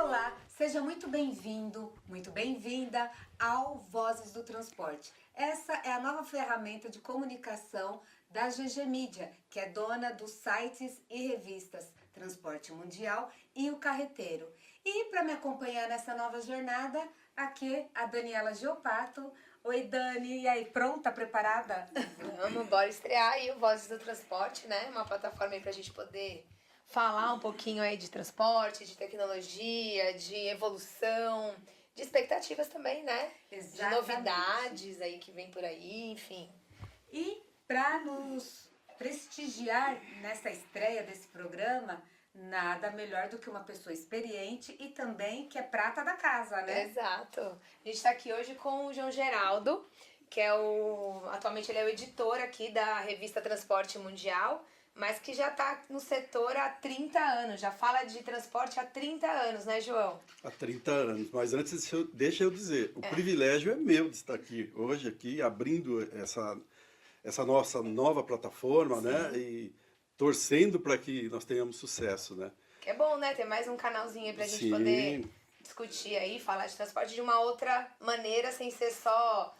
Olá, seja muito bem-vindo, muito bem-vinda ao Vozes do Transporte. Essa é a nova ferramenta de comunicação da GG Mídia, que é dona dos sites e revistas Transporte Mundial e o Carreteiro. E para me acompanhar nessa nova jornada, aqui a Daniela Giopato. Oi, Dani, e aí, pronta, preparada? Vamos, bora estrear aí o Vozes do Transporte, né? Uma plataforma aí pra gente poder falar um pouquinho aí de transporte, de tecnologia, de evolução, de expectativas também, né? Exatamente. De novidades aí que vem por aí, enfim. E para nos prestigiar nessa estreia desse programa, nada melhor do que uma pessoa experiente e também que é prata da casa, né? Exato. A gente tá aqui hoje com o João Geraldo, que atualmente ele é o editor aqui da revista Transporte Mundial, mas que já está no setor há 30 anos, já fala de transporte há 30 anos, né, João? Há 30 anos, mas antes deixa eu dizer, o privilégio é meu de estar aqui hoje, aqui, abrindo essa nossa nova plataforma, né, e torcendo para que nós tenhamos sucesso, né. Que é bom, né, ter mais um canalzinho aí pra gente Sim. poder discutir aí, falar de transporte de uma outra maneira, sem ser só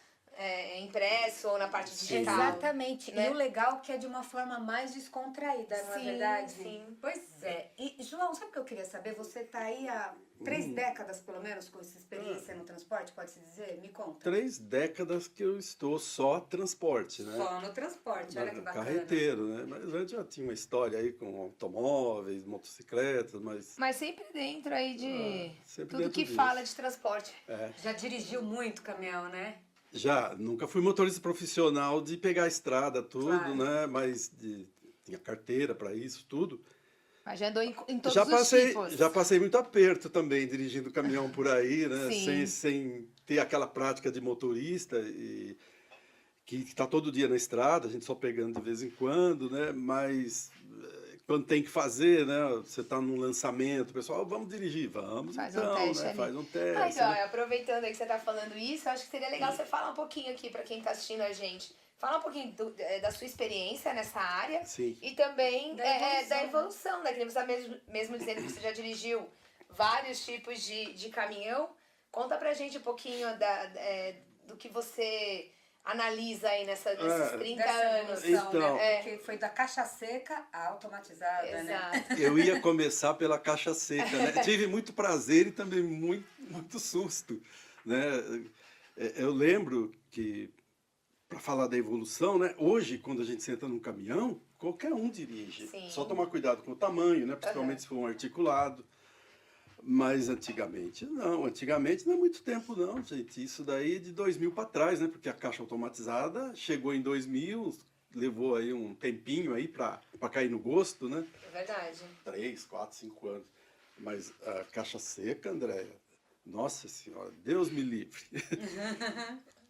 impresso ou na parte digital. Exatamente. Né? E o legal é que é de uma forma mais descontraída, não é Sim, verdade? sim. Pois é. E, João, sabe o que eu queria saber? Você está aí há 3 décadas, pelo menos, com essa experiência no transporte, pode-se dizer? Me conta. 3 décadas que eu estou só transporte, né. Só no transporte, olha que bacana. Carreteiro, né, mas antes já tinha uma história aí com automóveis, motocicletas, Mas sempre dentro aí de sempre tudo dentro que disso. fala de transporte. Já dirigiu muito caminhão, né? Já, nunca fui motorista profissional de pegar a estrada, tudo, Claro. né? Mas tinha carteira para isso, tudo. Mas já andou em todos Já os passei, tipos. já passei muito aperto também dirigindo caminhão por aí, né? Sim. Sem ter aquela prática de motorista e que está todo dia na estrada, a gente só pegando de vez em quando, né? Mas quando tem que fazer, né? Você está num lançamento, o pessoal, vamos dirigir, vamos Faz então, um teste né? ali. Faz um teste. Ah, então, né? aproveitando aí que você tá falando isso, eu acho que seria legal você falar um pouquinho aqui para quem tá assistindo a gente. Falar um pouquinho da sua experiência nessa área. Sim. E também Da evolução, né? Que você tá mesmo dizendo que você já dirigiu vários tipos de caminhão. Conta pra gente um pouquinho do que você analisa aí nesses 30 Dessa anos. evolução, Então. né? Porque foi da caixa seca à automatizada, né? Exato. Eu ia começar pela caixa seca, né? Tive muito prazer e também muito susto, né? Eu lembro que, para falar da evolução, né? Hoje, quando a gente senta num caminhão, qualquer um dirige. Sim. Só tomar cuidado com o tamanho, né? Principalmente se for um articulado. Mas antigamente não é muito tempo não, gente. Isso daí é de 2000 para trás, né? Porque a caixa automatizada chegou em 2000, levou aí um tempinho aí para cair no gosto, né? É verdade. 3, 4, 5 anos. Mas a caixa seca, Andréia, nossa senhora, Deus me livre.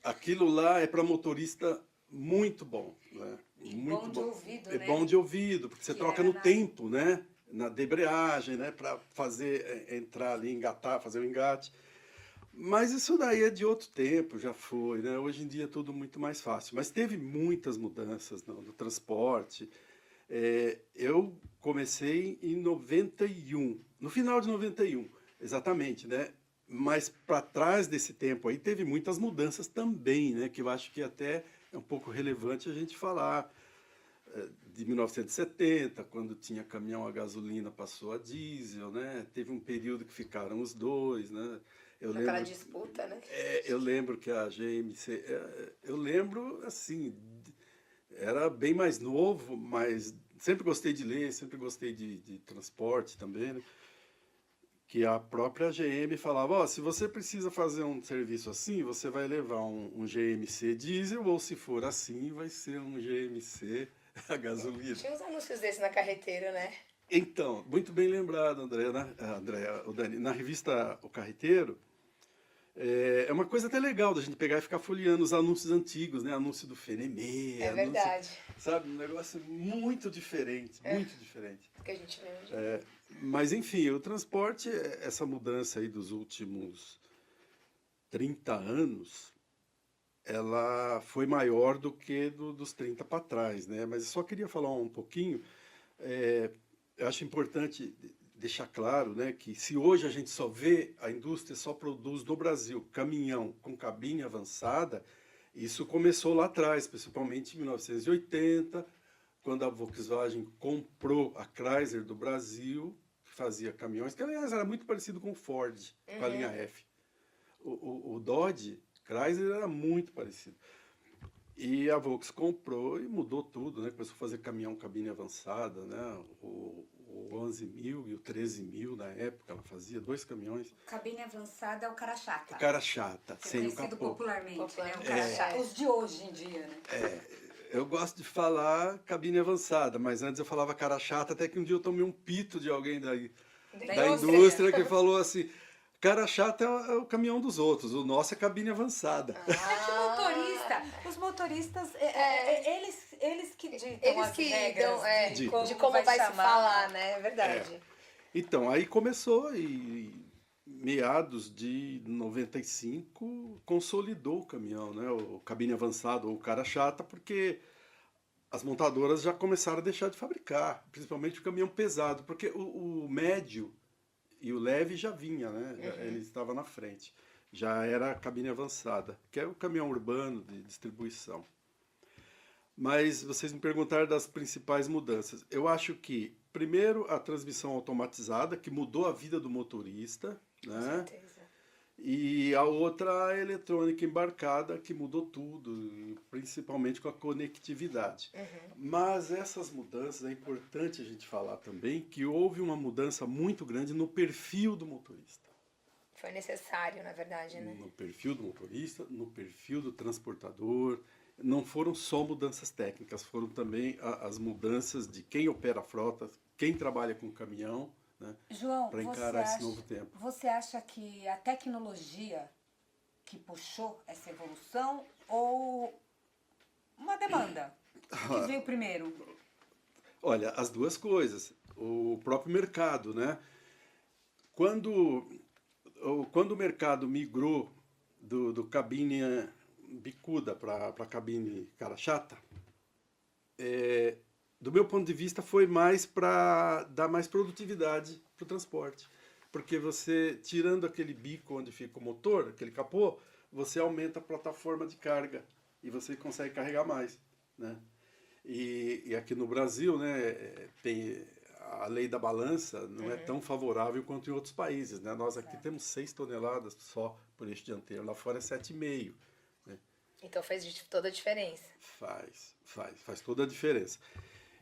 Aquilo lá é para motorista muito bom, né? Muito bom de ouvido, é né? bom de ouvido, porque você Que troca era no na- tempo, né? Na debreagem, né? Para fazer, entrar ali, engatar, fazer o engate. Mas isso daí é de outro tempo, já foi, né? Hoje em dia é tudo muito mais fácil. Mas teve muitas mudanças no transporte. Eu comecei em 91, no final de 91, exatamente, né? Mas para trás desse tempo aí teve muitas mudanças também, né? Que eu acho que até é um pouco relevante a gente falar. De 1970, quando tinha caminhão a gasolina, passou a diesel, né? Teve um período que ficaram os dois, né? Aquela disputa, né? Eu lembro que a GMC, eu lembro assim, era bem mais novo, mas sempre gostei de ler, sempre gostei de transporte também, né? Que a própria GM falava, ó, se você precisa fazer um serviço assim, você vai levar um GMC diesel, ou se for assim, vai ser um GMC a gasolina. Tinha uns anúncios desses na carreteira, né? Então, muito bem lembrado, André, né? André, o Dani, na revista O Carreteiro, é uma coisa até legal da gente pegar e ficar folheando os anúncios antigos, né? Anúncio do Fenemê, É verdade. sabe? Um negócio muito diferente, muito diferente. Que a gente vê hoje. Mas, enfim, o transporte, essa mudança aí dos últimos 30 anos, ela foi maior do que dos 30 para trás, né? Mas eu só queria falar um pouquinho, eu acho importante deixar claro, né, que se hoje a gente só vê, a indústria só produz no Brasil caminhão com cabine avançada, isso começou lá atrás, principalmente em 1980, quando a Volkswagen comprou a Chrysler do Brasil, que fazia caminhões, que aliás era muito parecido com o Ford, com a linha F. O Dodge Chrysler era muito parecido. E a Volks comprou e mudou tudo, né? Começou a fazer caminhão cabine avançada, né? O 11.000 e o 13.000 na época, ela fazia 2 caminhões. Cabine avançada é o cara chata. O cara chata, sem o Conhecido capô. popularmente, né? O cara chata. Os de hoje em dia, né? Eu gosto de falar cabine avançada, mas antes eu falava cara chata, até que um dia eu tomei um pito de alguém da indústria que falou assim: cara chata é o caminhão dos outros, o nosso é cabine avançada. Os motoristas, eles que ditam Eles as que regras dão, de como vai se falar, né? É verdade. Então, aí começou e meados de 95 consolidou o caminhão, né? O cabine avançado ou o cara chata, porque as montadoras já começaram a deixar de fabricar, principalmente o caminhão pesado, porque o médio e o leve já vinha, né? Ele estava na frente. Já era a cabine avançada, que é o caminhão urbano de distribuição. Mas vocês me perguntaram das principais mudanças. Eu acho que, primeiro, a transmissão automatizada, que mudou a vida do motorista, né? Com certeza. E a outra, a eletrônica embarcada, que mudou tudo, principalmente com a conectividade. Mas essas mudanças, é importante a gente falar também que houve uma mudança muito grande no perfil do motorista. Foi necessário, na verdade, né? No perfil do motorista, no perfil do transportador. Não foram só mudanças técnicas, foram também as mudanças de quem opera a frota, quem trabalha com caminhão, né? João, para encarar esse novo tempo. Você acha que a tecnologia que puxou essa evolução ou uma demanda? O que veio primeiro? Olha, as duas coisas. O próprio mercado, né? Quando o mercado migrou do cabine bicuda para a cabine cara chata, do meu ponto de vista foi mais para dar mais produtividade para o transporte. Porque você, tirando aquele bico onde fica o motor, aquele capô, você aumenta a plataforma de carga e você consegue carregar mais, né? E aqui no Brasil, né, tem a lei da balança não é tão favorável quanto em outros países, né? Nós aqui temos 6 toneladas só por eixo dianteiro, lá fora é 7,5. Né? Então fez toda a diferença. Faz toda a diferença.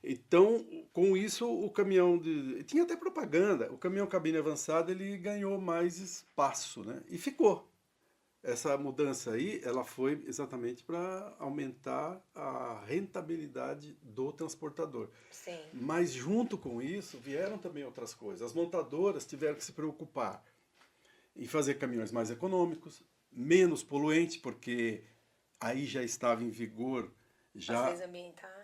Então, com isso, o caminhão tinha até propaganda, o caminhão cabine avançada, ele ganhou mais espaço, né? E ficou. Essa mudança aí, ela foi exatamente para aumentar a rentabilidade do transportador. Sim. Mas junto com isso, vieram também outras coisas. As montadoras tiveram que se preocupar em fazer caminhões mais econômicos, menos poluentes, porque aí já estava em vigor As leis ambientais.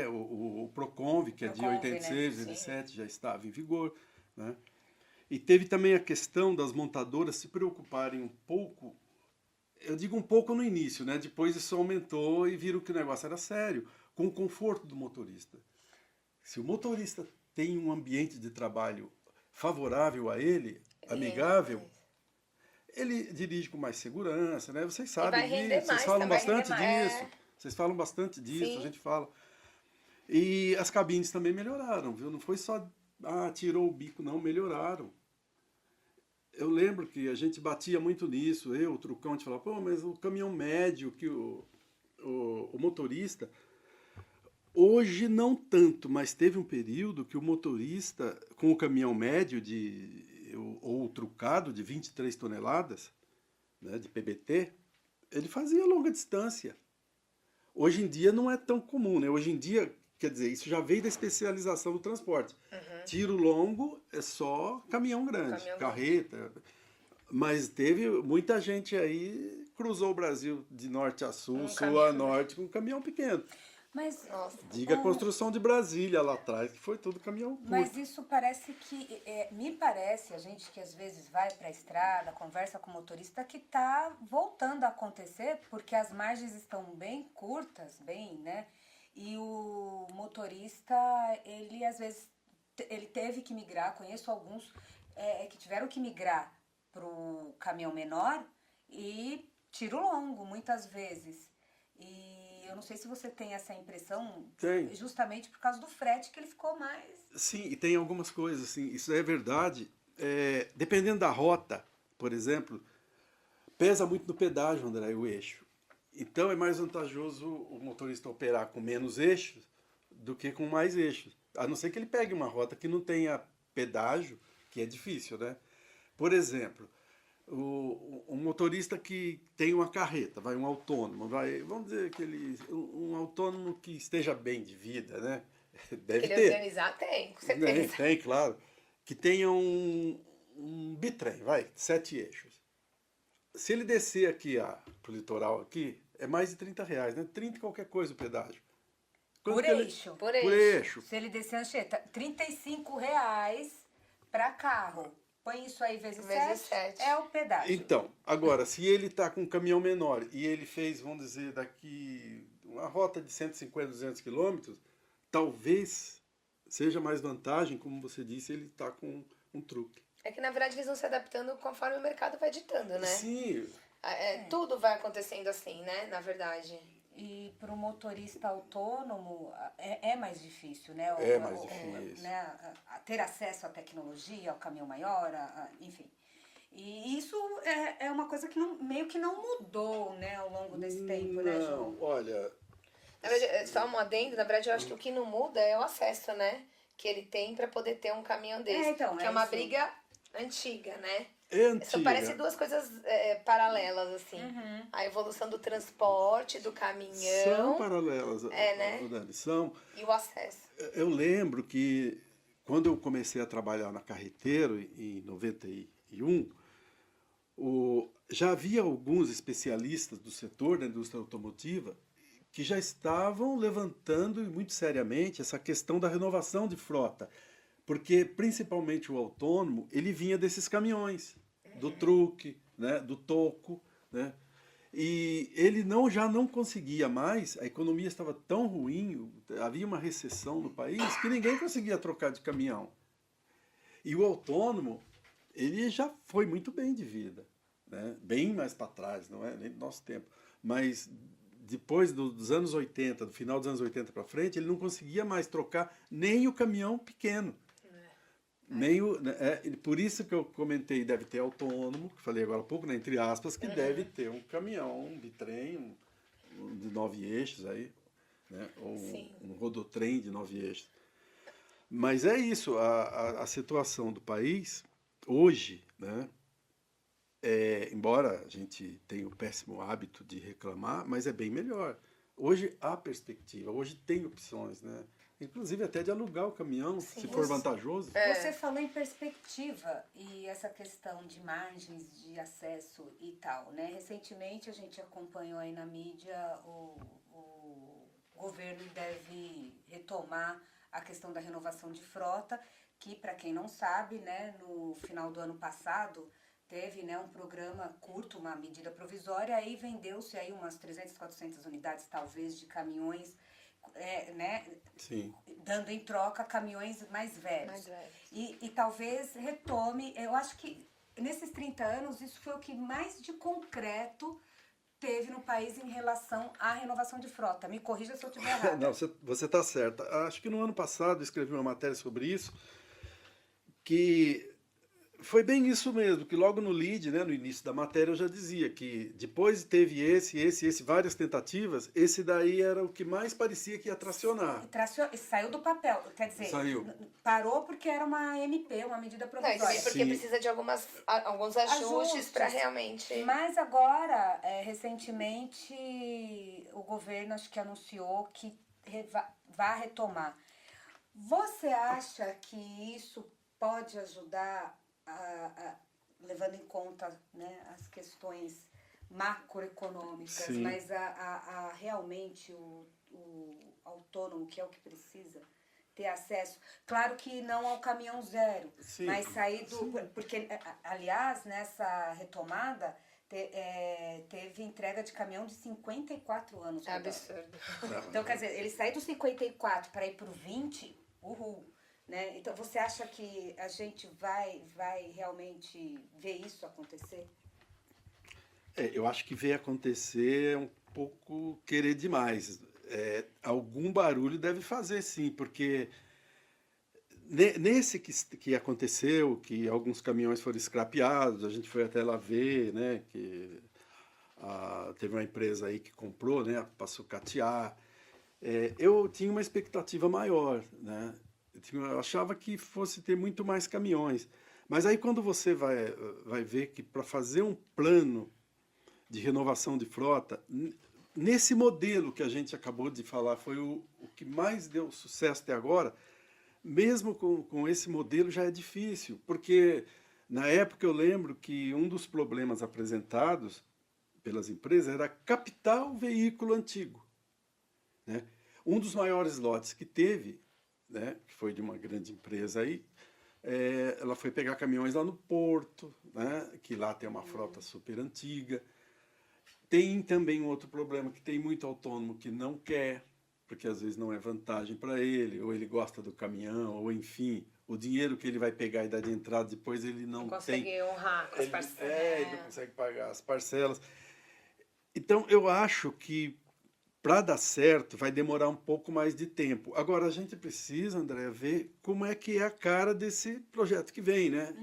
o Proconv, que é de Proconv, 86, né? 87, já estava em vigor, né? E teve também a questão das montadoras se preocuparem um pouco, eu digo um pouco no início, né? Depois isso aumentou e viram que o negócio era sério, com o conforto do motorista. Se o motorista tem um ambiente de trabalho favorável a ele, amigável, ele dirige com mais segurança, né? Vocês sabem disso, vocês falam bastante disso. Vocês falam bastante disso, Sim. a gente fala. E as cabines também melhoraram, viu? Não foi só, tirou o bico, não, melhoraram. Eu lembro que a gente batia muito nisso, o Trucão, a gente falava, pô, mas o caminhão médio, que o motorista... Hoje não tanto, mas teve um período que o motorista, com o caminhão médio ou trucado de 23 toneladas, né, de PBT, ele fazia longa distância. Hoje em dia não é tão comum, né? Hoje em dia, quer dizer, isso já veio da especialização do transporte. Tiro longo é só caminhão grande, carreta. Mas teve muita gente aí, cruzou o Brasil de norte a sul, sul a norte, com caminhão pequeno. Mas, Diga a construção de Brasília lá atrás, que foi tudo caminhão curto. Mas isso parece que, me parece, a gente que às vezes vai para a estrada, conversa com o motorista, que está voltando a acontecer, porque as margens estão bem curtas, né? E o motorista, ele às vezes ele teve que migrar, conheço alguns que tiveram que migrar para o caminhão menor e tiro longo, muitas vezes. E eu não sei se você tem essa impressão, Tem. justamente por causa do frete que ele ficou mais... Sim, e tem algumas coisas, assim, isso é verdade. Dependendo da rota, por exemplo, pesa muito no pedágio, André, o eixo. Então é mais vantajoso o motorista operar com menos eixos do que com mais eixos. A não ser que ele pegue uma rota que não tenha pedágio, que é difícil, né? Por exemplo, um motorista que tem uma carreta, um autônomo, vamos dizer que um autônomo que esteja bem de vida, né? Deve Ele ter. organizar tem, com certeza. Tem, claro. Que tenha um bitrem, 7 eixos. Se ele descer aqui pro litoral aqui, é mais de R$ 30, né? 30 qualquer coisa o pedágio. Por eixo. Por Por eixo. eixo. Se ele descer a Anchieta, R$ 35 para carro. Põe isso aí vezes Vezes 7, sete. é o pedágio. Então, agora, se ele está com um caminhão menor e ele fez, vamos dizer, daqui uma rota de 150, 200 quilômetros, talvez seja mais vantagem, como você disse, ele está com um truque. É que, na verdade, eles vão se adaptando conforme o mercado vai ditando, né? Sim, Tudo vai acontecendo assim, né? Na verdade. E para o motorista autônomo é mais difícil, né? É mais difícil. Né? Ter acesso à tecnologia, ao caminhão maior, enfim. E isso é uma coisa que meio que não mudou, né, ao longo desse tempo, né, João? não, olha, Na verdade, só um adendo, na verdade, eu acho que o que não muda é o acesso, né? Que ele tem pra poder ter um caminhão desse. Então, que é uma isso. briga antiga, né? é antiga. Só parece duas coisas paralelas, assim. Uhum. A evolução do transporte, do São caminhão paralelas, né? Dani, são. e o acesso. Eu lembro que quando eu comecei a trabalhar na Carreteiro, em 91, já havia alguns especialistas do setor da indústria automotiva que já estavam levantando muito seriamente essa questão da renovação de frota, porque principalmente o autônomo, ele vinha desses caminhões, do truque, né, do toco, né? E ele já não conseguia mais, a economia estava tão ruim, havia uma recessão no país, que ninguém conseguia trocar de caminhão. E o autônomo, ele já foi muito bem de vida, né? Bem mais para trás, não é nem do nosso tempo. Mas depois dos anos 80, do final dos anos 80 para frente, ele não conseguia mais trocar nem o caminhão pequeno. Nem por isso que eu comentei, deve ter autônomo, que falei agora há pouco, né, entre aspas, que deve ter um caminhão, um bitrem, de 9 eixos aí, né, ou um rodotrem de 9 eixos. Mas é isso, a situação do país hoje, né, embora a gente tenha o péssimo hábito de reclamar, mas é bem melhor. Hoje há perspectiva, hoje tem opções, né? Inclusive até de alugar o caminhão, se for vantajoso. Você falou em perspectiva e essa questão de margens de acesso e tal, né? Recentemente a gente acompanhou aí na mídia o governo deve retomar a questão da renovação de frota, que para quem não sabe, né, no final do ano passado teve, né, um programa curto, uma medida provisória, aí vendeu-se aí umas 300, 400 unidades talvez de caminhões, né, Sim. dando em troca caminhões mais velhos. Mais velhos. E talvez retome, eu acho que nesses 30 anos isso foi o que mais de concreto teve no país em relação à renovação de frota. Me corrija se eu estiver errada. Não, você está certa. Acho que no ano passado eu escrevi uma matéria sobre isso, que foi bem isso mesmo, que logo no lead, né, no início da matéria, eu já dizia que depois teve esse, várias tentativas, esse daí era o que mais parecia que ia tracionar. Saiu do papel, quer dizer, parou porque era uma MP, uma medida Não, e provisória. também porque precisa de alguns ajustes para realmente... Mas agora, recentemente, o governo acho que anunciou que vai retomar. Você acha que isso pode ajudar levando em conta, né, as questões macroeconômicas, Sim. mas realmente o autônomo, que é o que precisa ter acesso, claro que não ao caminhão zero, Sim. mas sair do... Porque, aliás, nessa retomada, teve entrega de caminhão de 54 anos. É absurdo. Então, quer dizer, ele sair do 54 para ir para o 20, uhul. né? Então, você acha que a gente vai realmente ver isso acontecer? Eu acho que ver acontecer é um pouco querer demais. Algum barulho deve fazer, sim, porque nesse que aconteceu, que alguns caminhões foram escrapeados, a gente foi até lá ver, né, que teve uma empresa aí que comprou, né, para sucatear. Eu tinha uma expectativa maior, né? Eu achava que fosse ter muito mais caminhões. Mas aí quando você vai ver que para fazer um plano de renovação de frota, nesse modelo que a gente acabou de falar, foi o que mais deu sucesso até agora, mesmo com esse modelo já é difícil, porque na época eu lembro que um dos problemas apresentados pelas empresas era captar o veículo antigo, né? Um dos maiores lotes que teve, né, que foi de uma grande empresa aí, ela foi pegar caminhões lá no Porto, né, que lá tem uma frota super antiga. Tem também um outro problema, que tem muito autônomo que não quer, porque às vezes não é vantagem para ele, ou ele gosta do caminhão, ou enfim, o dinheiro que ele vai pegar e dar de entrada depois ele não consegue tem. honrar com as parcelas. Ele não consegue pagar as parcelas. Então eu acho que para dar certo vai demorar um pouco mais de tempo. Agora a gente precisa, André, ver como é que é a cara desse projeto que vem, né?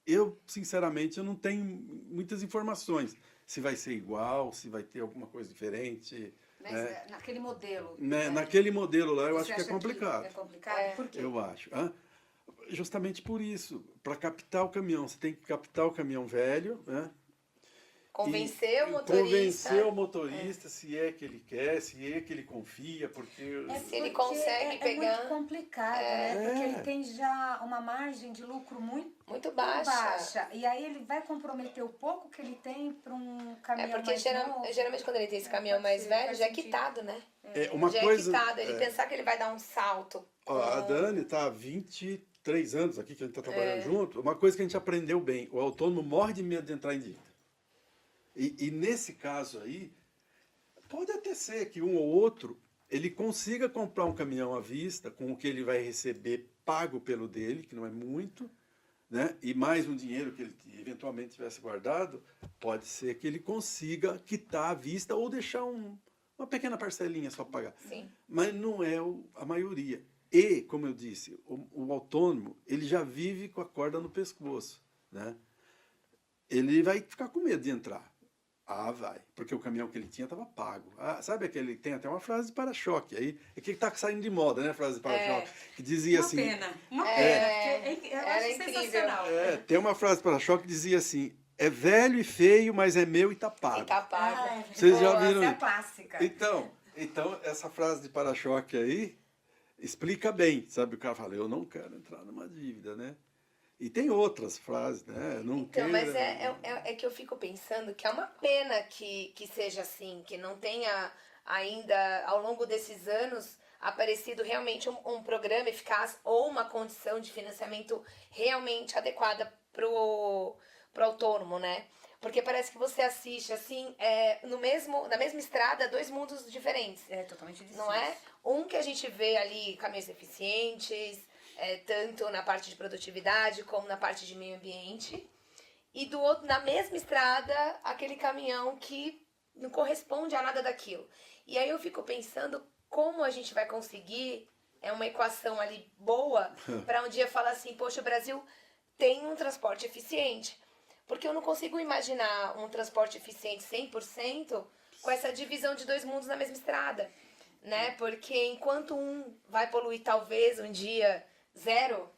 Eu, sinceramente, eu não tenho muitas informações. Se vai ser igual, se vai ter alguma coisa diferente. Mas né? naquele modelo. Naquele modelo lá, eu Você acho que é acha complicado. É complicado? Por quê? Eu acho. Justamente por isso. Para captar o caminhão, você tem que captar o caminhão velho, né? Convencer o E motorista. Convencer o motorista se é que ele quer, se é que ele confia, porque... Se ele consegue pegar. É muito complicado, né? Porque ele tem já uma margem de lucro muito baixa. E aí ele vai comprometer o pouco que ele tem para um caminhão Porque mais novo. geralmente quando ele tem esse caminhão mais velho, já é quitado, né? Uma já coisa, é quitado. Ele pensar que ele vai dar um salto. A Dani está há 23 anos aqui, que a gente está trabalhando junto. Uma coisa que a gente aprendeu bem, o autônomo morre de medo de entrar em dívida. E nesse caso aí, pode até ser que um ou outro ele consiga comprar um caminhão à vista, com o que ele vai receber pago pelo dele, que não é muito, né? E mais um dinheiro que ele eventualmente tivesse guardado, pode ser que ele consiga quitar à vista ou deixar uma pequena parcelinha só para pagar. Sim. Mas não é a maioria. E, como eu disse, o autônomo, ele já vive com a corda no pescoço, né? Ele vai ficar com medo de entrar. Vai, porque o caminhão que ele tinha estava pago. Sabe aquele, tem até uma frase de para-choque aí, é que está saindo de moda, né, a frase de para-choque, que dizia assim... Uma pena, porque eu era acho incrível. sensacional. Tem uma frase de para-choque que dizia assim, é velho e feio, mas é meu e tá pago. E tá pago. Vocês já viram? Essa é clássica. Então, essa frase de para-choque aí explica bem, sabe? O cara fala, eu não quero entrar numa dívida, né? E tem outras frases, né? Não Então, mas queira... é que eu fico pensando que é uma pena que seja assim, que não tenha ainda, ao longo desses anos, aparecido realmente um programa eficaz ou uma condição de financiamento realmente adequada pro autônomo, né? Porque parece que você assiste, assim, na mesma estrada, dois mundos diferentes. É totalmente diferente. Não é? Um que a gente vê ali caminhões eficientes, tanto na parte de produtividade como na parte de meio ambiente. E do outro, na mesma estrada, aquele caminhão que não corresponde a nada daquilo. E aí eu fico pensando como a gente vai conseguir uma equação ali boa para um dia falar assim, poxa, o Brasil tem um transporte eficiente. Porque eu não consigo imaginar um transporte eficiente 100% com essa divisão de dois mundos na mesma estrada. Né? Porque enquanto um vai poluir talvez um dia 0,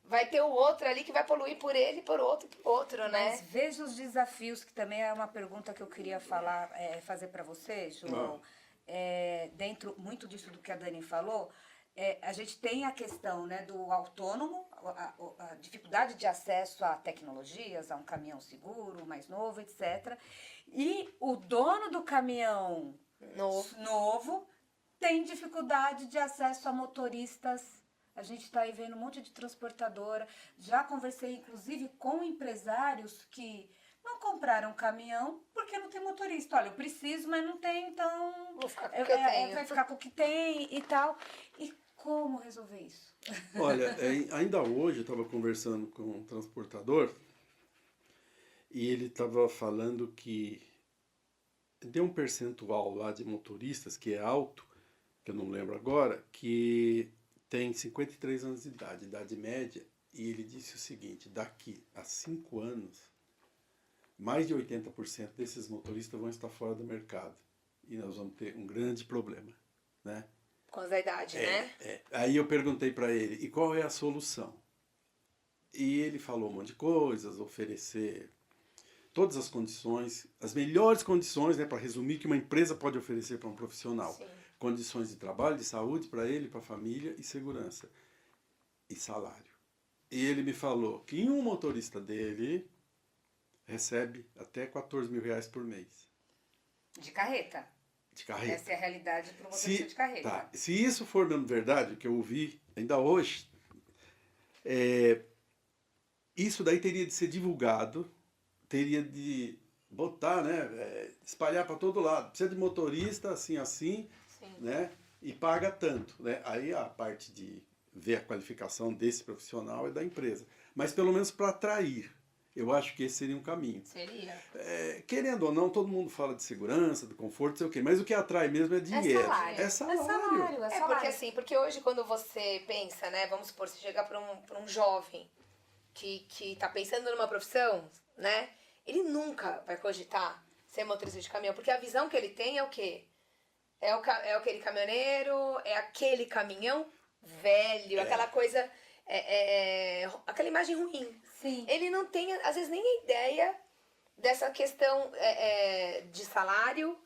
vai ter o outro ali que vai poluir por ele, por outro, né? Mas veja os desafios, que também é uma pergunta que eu queria fazer para você, João. Dentro muito disso do que a Dani falou, a gente tem a questão, né, do autônomo, a dificuldade de acesso a tecnologias, a um caminhão seguro, mais novo, etc. E o dono do caminhão novo tem dificuldade de acesso a motoristas. A gente está aí vendo um monte de transportadora. Já conversei, inclusive, com empresários que não compraram caminhão porque não tem motorista. Olha, eu preciso, mas não tem, então... Vou ficar com o que eu tenho. Vai ficar com o que tem e tal. E Como resolver isso? Olha, ainda hoje eu estava conversando com um transportador e ele estava falando que tem um percentual lá de motoristas que é alto, que eu não lembro agora, que tem 53 anos de idade média, e ele disse o seguinte: daqui a 5 anos, mais de 80% desses motoristas vão estar fora do mercado e nós vamos ter um grande problema, né? Com a idade, né? Aí eu perguntei para ele, e qual é a solução? E ele falou um monte de coisas, oferecer todas as condições, as melhores condições, né, para resumir, que uma empresa pode oferecer para um profissional. Sim. Condições de trabalho, de saúde para ele, para a família, e segurança. E salário. E ele me falou que um motorista dele recebe até 14 mil reais por mês. De carreta. De carreta. Essa é a realidade para o motorista de carreta. Tá, se isso for mesmo verdade, o que eu ouvi ainda hoje, isso daí teria de ser divulgado, teria de botar, né, espalhar para todo lado. Precisa de motorista, assim, Sim. né, e paga tanto, né? Aí a parte de ver a qualificação desse profissional é da empresa. Mas pelo menos para atrair, eu acho que esse seria um caminho. Seria. Querendo ou não, todo mundo fala de segurança, de conforto, sei o quê, mas o que atrai mesmo é dinheiro. É salário. Porque assim, porque hoje quando você pensa, né, vamos supor, você chega para um jovem que tá pensando numa profissão, né, ele nunca vai cogitar ser motorista de caminhão, porque a visão que ele tem é o quê? É aquele caminhoneiro, é aquele caminhão velho, aquela coisa, aquela imagem ruim. Sim. Ele não tem, às vezes, nem a ideia dessa questão de salário,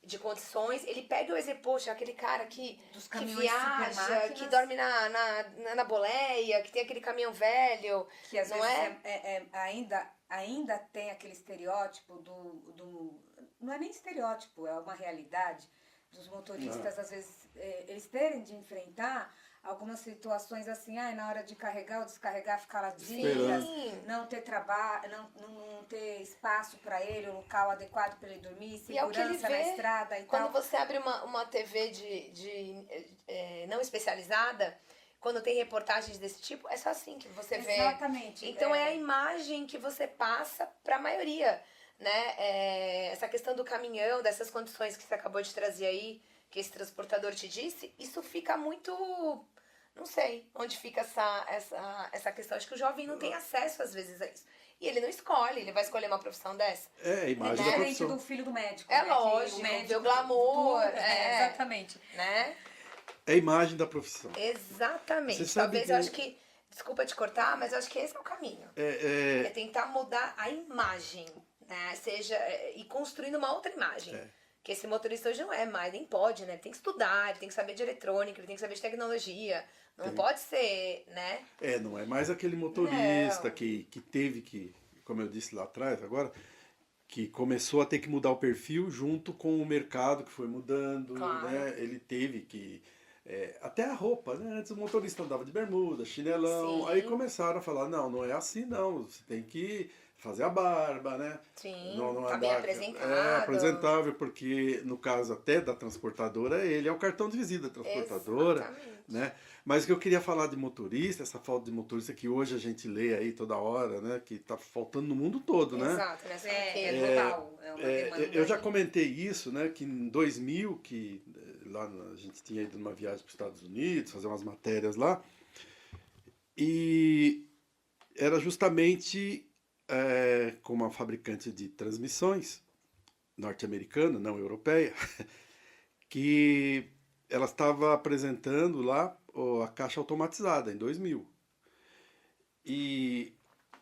de condições. Ele pega o exemplo, poxa, aquele cara que viaja, supermáquinas, que dorme na boleia, que tem aquele caminhão velho, que às não vezes ainda tem aquele estereótipo não é nem estereótipo, é uma realidade dos motoristas, às vezes, eles terem de enfrentar algumas situações assim, na hora de carregar ou descarregar, ficar lá dias, não ter trabalho, não ter espaço para ele, um local adequado para ele dormir, segurança na estrada e quando tal. Quando você abre uma TV não especializada, quando tem reportagens desse tipo, é só assim que você vê. Exatamente. Então é a imagem que você passa para a maioria, né? Essa questão do caminhão, dessas condições que você acabou de trazer aí, que esse transportador te disse, isso fica muito... Não sei onde fica essa questão. Acho que o jovem não tem acesso, às vezes, a isso. E ele não escolhe, ele vai escolher uma profissão dessa. A imagem da Diferente profissão. do filho do médico. É né? lógico, O médico vê o glamour. exatamente. Né? É a imagem da profissão. Você sabe Talvez que... eu acho que... Desculpa te cortar, mas eu acho que esse é o caminho. É tentar mudar a imagem, né? E construindo uma outra imagem. Que esse motorista hoje não é mais, nem pode, né? Ele tem que estudar, ele tem que saber de eletrônica, ele tem que saber de tecnologia. Não pode ser, né? Não é mais aquele motorista que teve que, como eu disse lá atrás, agora, que começou a ter que mudar o perfil junto com o mercado que foi mudando, Claro. né? Ele teve que... até a roupa, né? Antes o motorista andava de bermuda, chinelão, Sim. aí começaram a falar, não é assim não, você tem que fazer a barba, né? Sim, não tá bem apresentado. Apresentável, porque no caso até da transportadora, ele é o cartão de visita da transportadora, Exatamente. né? Mas o que eu queria falar de motorista, essa falta de motorista que hoje a gente lê aí toda hora, né? Que tá faltando no mundo todo, né? Exato, nessa Global. É uma demanda Eu já comentei isso, né? Que em 2000, que lá a gente tinha ido numa viagem para os Estados Unidos, fazer umas matérias lá, e era justamente com uma fabricante de transmissões norte-americana, não europeia, que ela estava apresentando lá a caixa automatizada em 2000. E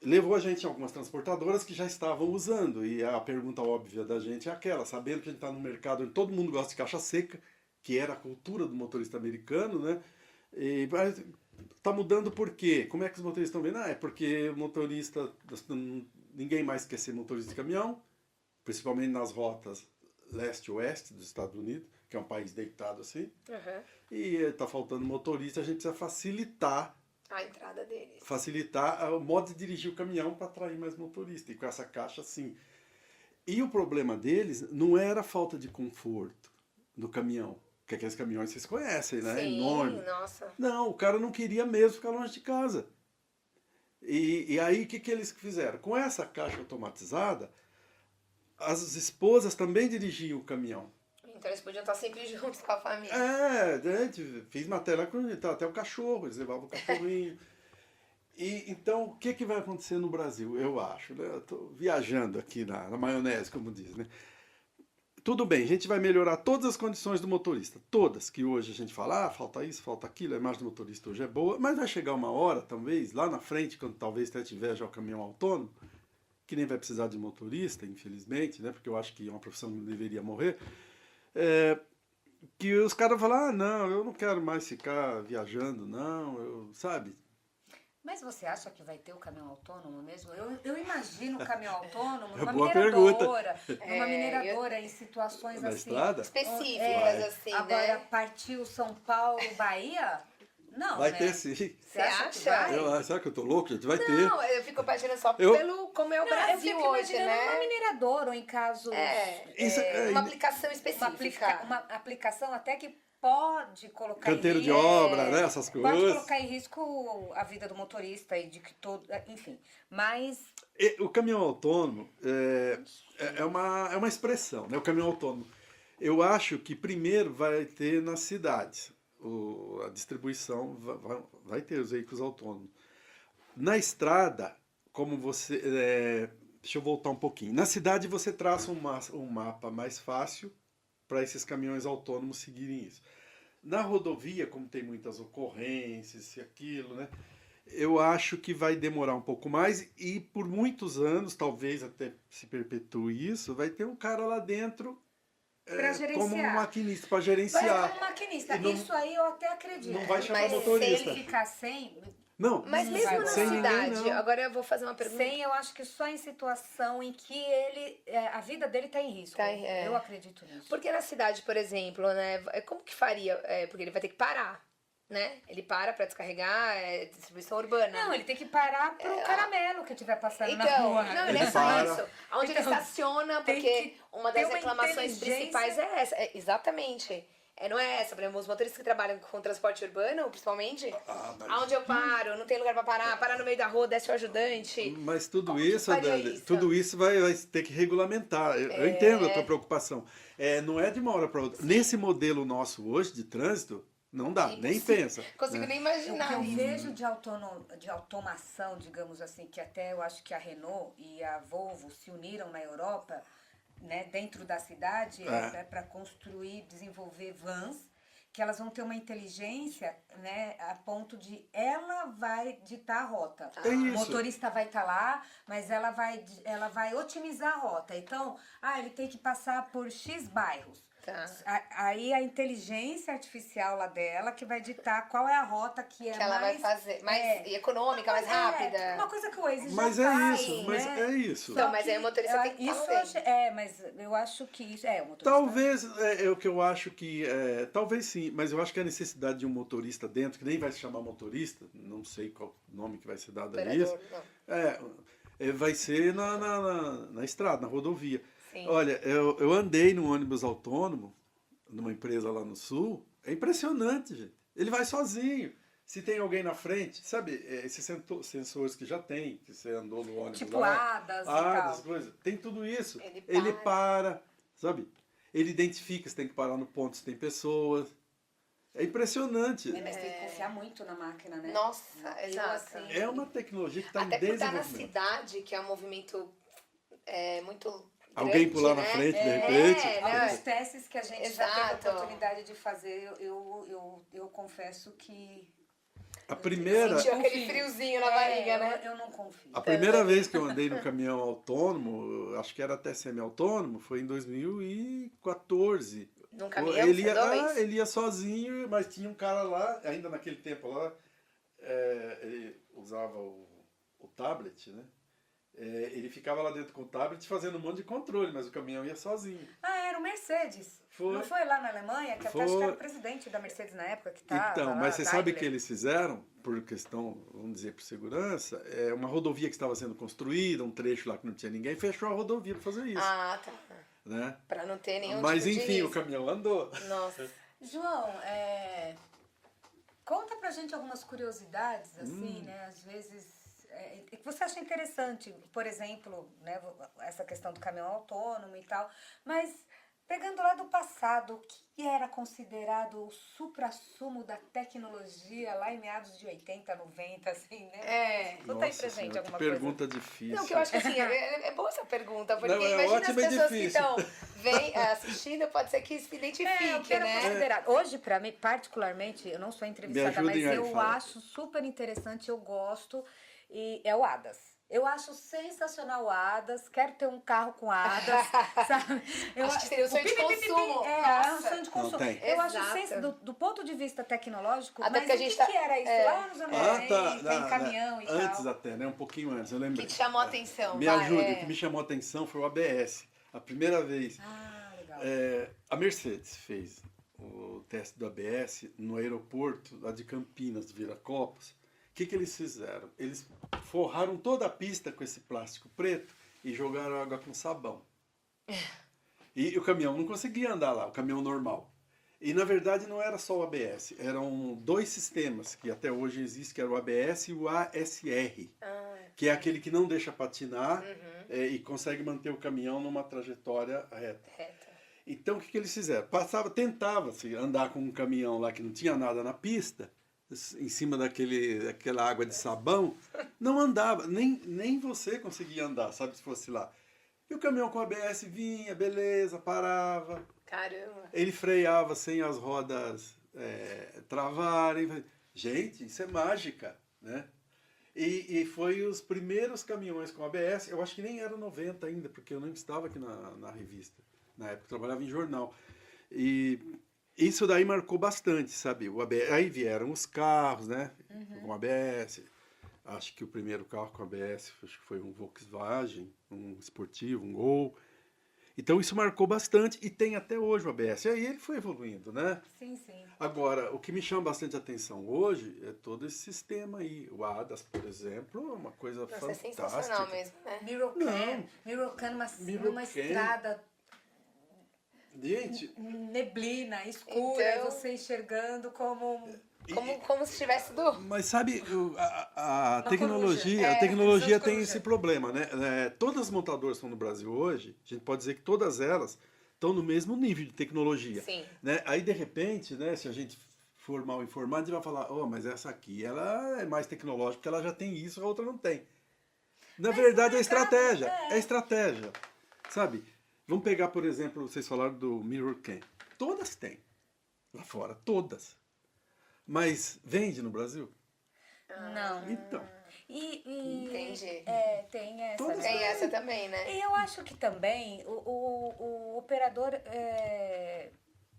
levou a gente em algumas transportadoras que já estavam usando. E a pergunta óbvia da gente é aquela, sabendo que a gente está no mercado onde todo mundo gosta de caixa seca, que era a cultura do motorista americano, né? E está mudando por quê? Como é que os motoristas estão vendo? É porque o motorista, ninguém mais quer ser motorista de caminhão, principalmente nas rotas leste-oeste dos Estados Unidos, que é um país deitado assim. Uhum. E está faltando motorista, a gente precisa facilitar A entrada deles. Facilitar o modo de dirigir o caminhão para atrair mais motorista. E com essa caixa, sim. E o problema deles não era a falta de conforto no caminhão. Porque aqueles caminhões vocês conhecem, né? Sim, Enorme. nossa. Não, o cara não queria mesmo ficar longe de casa. E aí, o que eles fizeram? Com essa caixa automatizada, as esposas também dirigiam o caminhão. Então eles podiam estar sempre juntos com a família. Gente, fiz matéria com até o cachorro, eles levavam o cachorrinho. E, então, o que vai acontecer no Brasil, eu acho, né? Eu estou viajando aqui na maionese, como diz, né? Tudo bem, a gente vai melhorar todas as condições do motorista, todas, que hoje a gente fala, falta isso, falta aquilo, a imagem do motorista hoje é boa, mas vai chegar uma hora, talvez, lá na frente, quando talvez até tiver já o caminhão autônomo, que nem vai precisar de motorista, infelizmente, né? Porque eu acho que é uma profissão que não deveria morrer, que os caras falam, não, eu não quero mais ficar viajando, não, sabe? Mas você acha que vai ter o caminhão autônomo mesmo? Eu imagino o caminhão autônomo É numa boa pergunta. mineradora, em situações Na assim. estrada? Específicas, assim, Agora, né? partiu São Paulo, Bahia? Não, Vai né? ter sim. Você acha que acha? vai? Será que eu tô louco, gente? Vai ter. Não, eu fico imaginando só Eu- pelo como é o Não, eu Brasil fico hoje, imaginando uma né? mineradora, ou em casos... Isso Uma aplicação uma, específica. uma aplicação até que pode colocar Canteiro em de risco, obra, né? Essas pode coisas. colocar em risco a vida do motorista e de que todo... Enfim, mas... O caminhão autônomo é uma expressão, né? O caminhão autônomo. Eu acho que primeiro vai ter nas cidades. A distribuição vai ter os veículos autônomos. Na estrada, como você... deixa eu voltar um pouquinho. Na cidade você traça um mapa mais fácil para esses caminhões autônomos seguirem isso. Na rodovia, como tem muitas ocorrências e aquilo, né? Eu acho que vai demorar um pouco mais e por muitos anos, talvez até se perpetue isso, vai ter um cara lá dentro Pra gerenciar. como um maquinista para Mas gerenciar. como maquinista, E não- isso aí eu até acredito. não vai chamar Mas motorista. Se ele ficar sem, Não, Mas Não mesmo vai na rolar. sem ninguém, cidade, não. agora eu vou fazer uma pergunta. sem, eu acho que só em situação em que ele, a vida dele está em risco. Tá, Eu acredito nisso. Porque na cidade, por exemplo, né? Como que faria? Porque ele vai ter que parar, né? Ele para pra descarregar, distribuição urbana. Não, ele tem que parar pro caramelo que estiver passando na Então, rua. não, não Ele é só para. isso. Onde Então, ele estaciona, tem porque que uma ter das uma reclamações inteligência. principais é essa. Exatamente. Não é essa. Por exemplo, os motoristas que trabalham com transporte urbano, principalmente, mas- aonde eu paro, não tem lugar pra parar no meio da rua, desce o ajudante. Mas tudo Como que isso, faria Adélia, isso? tudo isso vai ter que regulamentar. Eu entendo a tua preocupação. Não é de uma hora para outra. Nesse modelo nosso hoje de trânsito, não dá, nem pensa. Consigo né? nem O imaginar que eu isso. vejo de automação, digamos assim, que até eu acho que a Renault e a Volvo se uniram na Europa, né, dentro da cidade, para construir, desenvolver vans, que elas vão ter uma inteligência, né, a ponto de ela vai ditar a rota. É O isso. motorista vai estar lá, mas ela vai otimizar a rota. Então, ele tem que passar por X bairros. Tá. Aí a inteligência artificial lá dela que vai ditar qual é a rota que é Que ela vai mais... fazer mais econômica, mais rápida. Uma coisa que o Waze Mas já é faz, isso, né? mas é isso. Então, mas aí o motorista tem que isso estar eu lá achei, mas eu acho que isso... o motorista... Talvez, é o que eu acho que... talvez sim, mas eu acho que a necessidade de um motorista dentro, que nem vai se chamar motorista, não sei qual nome que vai ser dado a isso, Operador, não. vai ser na estrada, na rodovia. Sim. Olha, eu andei num ônibus autônomo, numa empresa lá no Sul, é impressionante, gente. Ele vai sozinho. Se tem alguém na frente, sabe, esses sensores que já tem, que você andou no ônibus Tipo lá, hadas e tal. coisas, tem tudo isso. Ele para, sabe? Ele identifica se tem que parar no ponto, se tem pessoas. É impressionante. Mas tem que confiar muito na máquina, né? Nossa, Eu, exato. assim, É uma tecnologia que está em Até por estar na desenvolvimento. cidade, que é um movimento muito Alguém grande, pular na né? frente, de repente. né? Alguns testes que a gente já teve a Exato. oportunidade de fazer, eu confesso que... A primeira, Sentiu aquele confio. friozinho na barriga, né? Eu não confio. a primeira vez que eu andei no caminhão autônomo, acho que era até semi-autônomo, foi em 2014. Num caminhão, ele você andou, é ia, isso? ele ia sozinho, mas tinha um cara lá, ainda naquele tempo lá, ele usava o tablet, né? Ele ficava lá dentro com o tablet fazendo um monte de controle, mas o caminhão ia sozinho. Era o Mercedes. Foi. Não foi lá na Alemanha? Que até Foi. acho que era o presidente da Mercedes na época que estava Então, lá, mas você sabe o que Daimler. eles fizeram, por questão, vamos dizer, por segurança, uma rodovia que estava sendo construída, um trecho lá que não tinha ninguém, fechou a rodovia para fazer isso. Ah, tá. Né? Pra não ter nenhum Mas tipo de enfim, o risco. caminhão andou. Nossa. João, conta pra gente algumas curiosidades, assim, né? Às vezes, que você acha interessante, por exemplo, né, essa questão do caminhão autônomo e tal, mas pegando lá do passado, o que era considerado o suprassumo da tecnologia lá em meados de 80, 90, assim, né? Conta aí Nossa pra gente senhora, que alguma coisa. pergunta difícil. Não, que eu acho que assim, é boa essa pergunta, porque Não, é imagina as ótimo e pessoas que difícil. estão assistindo, pode ser que se identifique, O que era né? considerado. Hoje, pra mim, particularmente, eu não sou entrevistada, mas ajudem aí, eu fala. acho super interessante, eu gosto, e é o ADAS. Eu acho sensacional o ADAS, quero ter um carro com ADAS, sabe? Acho que seria o sonho de consumo. É um Nossa. sonho de consumo. Não, tem. Eu acho Exato. do ponto de vista tecnológico, Até mas porque a o gente que era isso lá nos anos 90, em caminhão e Antes tal? até, né? Um pouquinho antes, eu lembrei. Que te chamou a atenção, Me vai, ajude, o que me chamou a atenção foi o ABS. A primeira vez. Ah, legal. A Mercedes fez o teste do ABS no aeroporto lá de Campinas, do Viracopos. O que eles fizeram? Eles forraram toda a pista com esse plástico preto e jogaram água com sabão. E o caminhão não conseguia andar lá, o caminhão normal. E na verdade não era só o ABS, eram dois sistemas que até hoje existem, que era o ABS e o ASR, que é aquele que não deixa patinar e consegue manter o caminhão numa trajetória reta. Então o que eles fizeram? Tentava-se andar com um caminhão lá que não tinha nada na pista, em cima daquela água de sabão, não andava, nem você conseguia andar, sabe, se fosse lá. E o caminhão com ABS vinha, beleza, parava. Caramba. Ele freava sem as rodas travarem. Gente, isso é mágica, né? E foi os primeiros caminhões com ABS, eu acho que nem era 90 ainda, porque eu não estava aqui na revista. Na época eu trabalhava em jornal. E isso daí marcou bastante, sabe? O ABS, aí vieram os carros, né? Com ABS. Acho que o primeiro carro com ABS acho que foi um Volkswagen, um esportivo, um Gol. Então isso marcou bastante e tem até hoje o ABS. E aí ele foi evoluindo, né? Sim, sim. Agora, o que me chama bastante atenção hoje é todo esse sistema aí. O ADAS, por exemplo, é uma coisa Nossa, fantástica. é sensacional mesmo, né? Mirocan numa Mirocan. estrada Gente, neblina, escura, Então- e você enxergando como... Como se tivesse do... mas sabe, a Uma tecnologia, coruja. a Visão tecnologia de tem coruja. esse problema, né? Todas as montadoras que estão no Brasil hoje, a gente pode dizer que todas elas estão no mesmo nível de tecnologia. Sim. Né? Aí, de repente, né, se a gente for mal informado, a gente vai falar, mas essa aqui ela é mais tecnológica, porque ela já tem isso, a outra não tem. Na verdade, é estratégia. É estratégia. Sabe? Vamos pegar, por exemplo, vocês falaram do Mirror Can. Todas têm. Lá fora, todas. Mas vende no Brasil? Não. Então. Entendi. Tem essa, Todas né? Tem essa também, né? E eu acho que também o operador,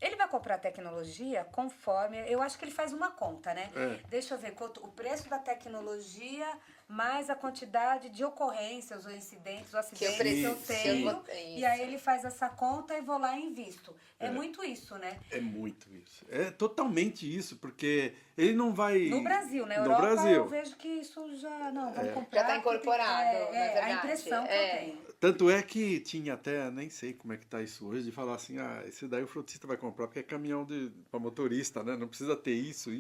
ele vai comprar tecnologia conforme, eu acho que ele faz uma conta, né? Deixa eu ver, o preço da tecnologia mais a quantidade de ocorrências ou incidentes ou acidentes que eu tenho. E aí ele faz essa conta e vou lá e invisto. É muito isso, né? É muito isso. É totalmente isso, porque ele não vai... No Brasil, né? No Europa Brasil. eu vejo que isso já... Não, vamos comprar. Já tá porque incorporado, na a verdade. impressão que eu tenho. Tanto é que tinha até, nem sei como é que tá isso hoje, de falar assim, esse daí o frotista vai comprar porque é caminhão para motorista, né? Não precisa ter isso,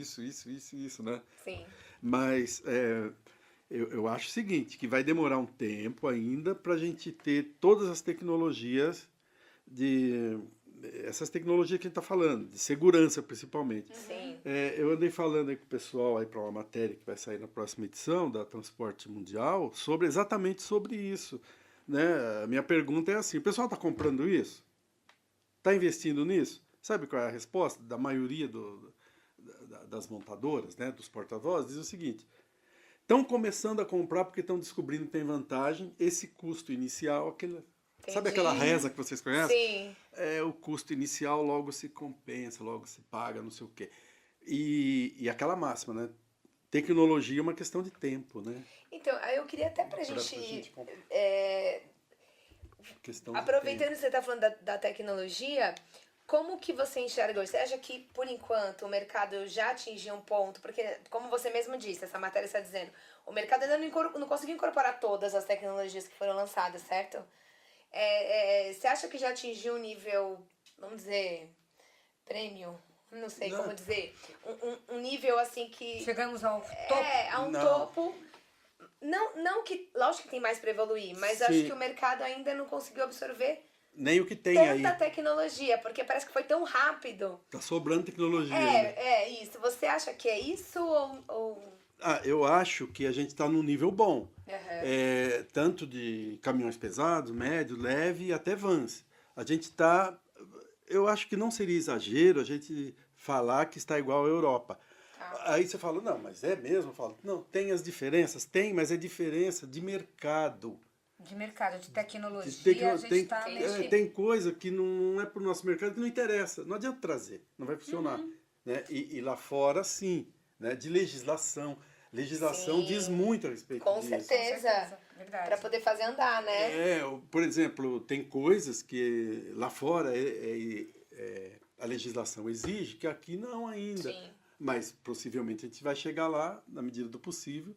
né? Sim. Mas eu acho o seguinte, que vai demorar um tempo ainda para a gente ter todas as tecnologias essas tecnologias que a gente está falando, de segurança principalmente. Sim. Eu andei falando aí com o pessoal aí para uma matéria que vai sair na próxima edição da Transporte Mundial exatamente sobre isso. Né? A minha pergunta é assim, o pessoal está comprando isso? Está investindo nisso? Sabe qual é a resposta da maioria das montadoras, né, dos porta-vozes? Diz o seguinte, estão começando a comprar porque estão descobrindo que tem vantagem, esse custo inicial, sabe aquela reza que vocês conhecem? Sim. O custo inicial logo se compensa, logo se paga, não sei o quê. E aquela máxima, né? Tecnologia é uma questão de tempo, né? Então, aí eu queria até pra gente comprar. Questão de aproveitando tempo. que você está falando da tecnologia, como que você enxerga hoje? Você acha que, por enquanto, o mercado já atingiu um ponto? Porque, como você mesmo disse, essa matéria está dizendo, o mercado ainda não conseguiu incorporar todas as tecnologias que foram lançadas, certo? Você acha que já atingiu um nível, vamos dizer, premium? não sei Não. como dizer, um nível assim que... Chegamos ao topo. A um Não. topo. Não que, lógico que tem mais para evoluir, mas Sim. acho que o mercado ainda não conseguiu absorver Nem o que tem tanta aí. tecnologia, porque parece que foi tão rápido. Tá sobrando tecnologia ainda. Isso. Você acha que é isso ou... Ah, eu acho que a gente está num nível bom. Aham. Tanto de caminhões pesados, médio, leve e até vans. A gente está... Eu acho que não seria exagero a gente falar que está igual à Europa. Aí você fala, não, mas é mesmo? Eu falo, não, tem as diferenças? Tem, mas é diferença de mercado. De mercado, de tecnologia, Tem, a gente tá meio... tem coisa que não é para o nosso mercado que não interessa. Não adianta trazer, não vai funcionar. Né? E lá fora, sim, né? De legislação. Legislação Sim. diz muito a respeito Com disso. certeza. Verdade. Para poder fazer andar, né? Por exemplo, tem coisas que lá fora a legislação exige que aqui não ainda. Sim. Mas possivelmente a gente vai chegar lá, na medida do possível,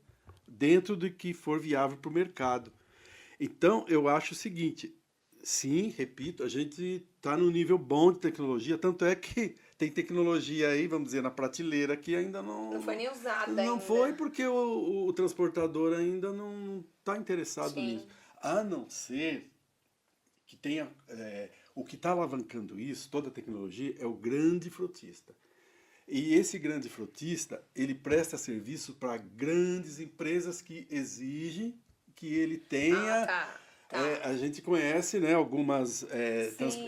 dentro do que for viável para o mercado. Então, eu acho o seguinte, sim, repito, a gente está num nível bom de tecnologia, tanto é que tem tecnologia aí, vamos dizer, na prateleira que ainda Não foi nem usada não ainda. foi porque o transportador ainda não está interessado Sim. nisso. A não ser que tenha... o que está alavancando isso, toda a tecnologia, é o grande frotista. E esse grande frotista, ele presta serviço para grandes empresas que exigem que ele tenha... Tá. a gente conhece, né, algumas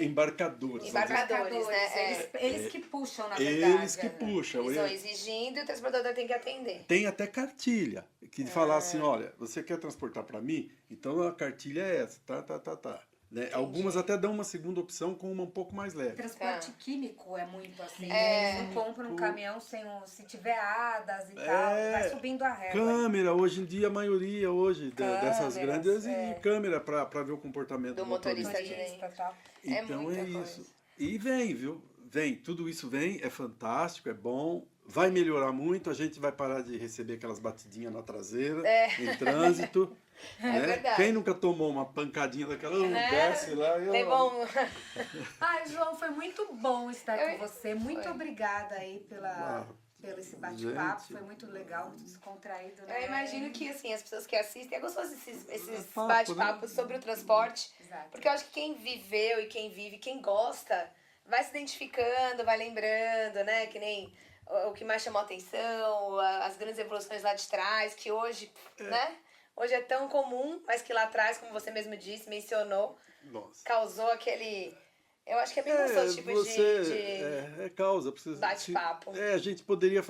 embarcadoras. Embarcadores, né? Eles que puxam, na verdade. Eles que né? puxam. Eles vão exigindo e o transportador tem que atender. Tem até cartilha, que fala assim, olha, você quer transportar para mim? Então a cartilha é essa, tá. Né? Algumas até dão uma segunda opção com uma um pouco mais leve. Transporte químico é muito assim. Eles não compram um caminhão se tiver hadas e tal, vai subindo a régua. Câmera, hoje em dia, a maioria hoje dessas Câmeras, grandes exige câmera para ver o comportamento do motorista motorista. de dentro. Tal. Então muita é coisa. isso. E vem, viu? Vem, tudo isso vem, é fantástico, é bom, vai melhorar muito, a gente vai parar de receber aquelas batidinhas na traseira, em trânsito. Né? verdade. Quem nunca tomou uma pancadinha daquela, desce lá e... Levou um... Ai, João, foi muito bom estar com você. Muito obrigada aí pelo esse bate-papo. gente. Foi muito legal, muito descontraído, né? Eu imagino que, assim, as pessoas que assistem, é gostoso esses papo, bate-papos né? sobre o transporte. Exato. Porque eu acho que quem viveu e quem vive, quem gosta, vai se identificando, vai lembrando, né? Que nem o que mais chamou a atenção, as grandes evoluções lá de trás, que hoje, né? Hoje é tão comum, mas que lá atrás, como você mesmo disse, mencionou, Nossa. causou aquele... Eu acho que é bem gostoso, tipo de causa. bate-papo. A gente poderia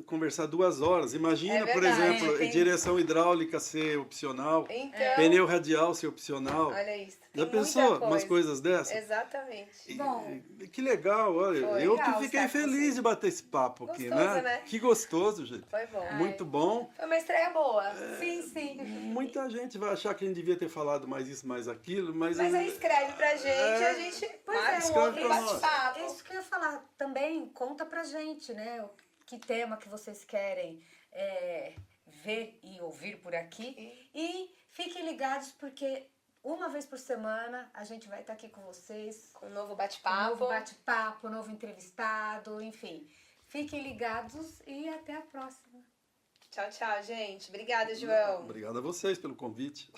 conversar 2 horas. Imagina, por verdade, exemplo, tem- direção hidráulica ser opcional, Então, pneu radial ser opcional. olha isso. Já tem pensou muita umas coisas dessas? Exatamente. Bom, Que legal, olha. Foi Eu legal que fiquei estar com feliz você. de bater esse papo aqui, Gostoso, né? Que gostoso, gente. Foi bom. Muito bom. Foi uma estreia boa. sim. Muita gente vai achar que a gente devia ter falado mais isso, mais aquilo, mas Mas aí escreve pra gente, a gente marca um escreve outro pra nós. bate-papo. É isso que eu ia falar também. Conta pra gente, né? Que tema que vocês querem ver e ouvir por aqui. E fiquem ligados, porque uma vez por semana a gente vai estar aqui com vocês. Com um novo Com um bate-papo. novo bate-papo, novo entrevistado, enfim. Fiquem ligados e até a próxima. Tchau, tchau, gente. Obrigada, João. Obrigado a vocês pelo convite.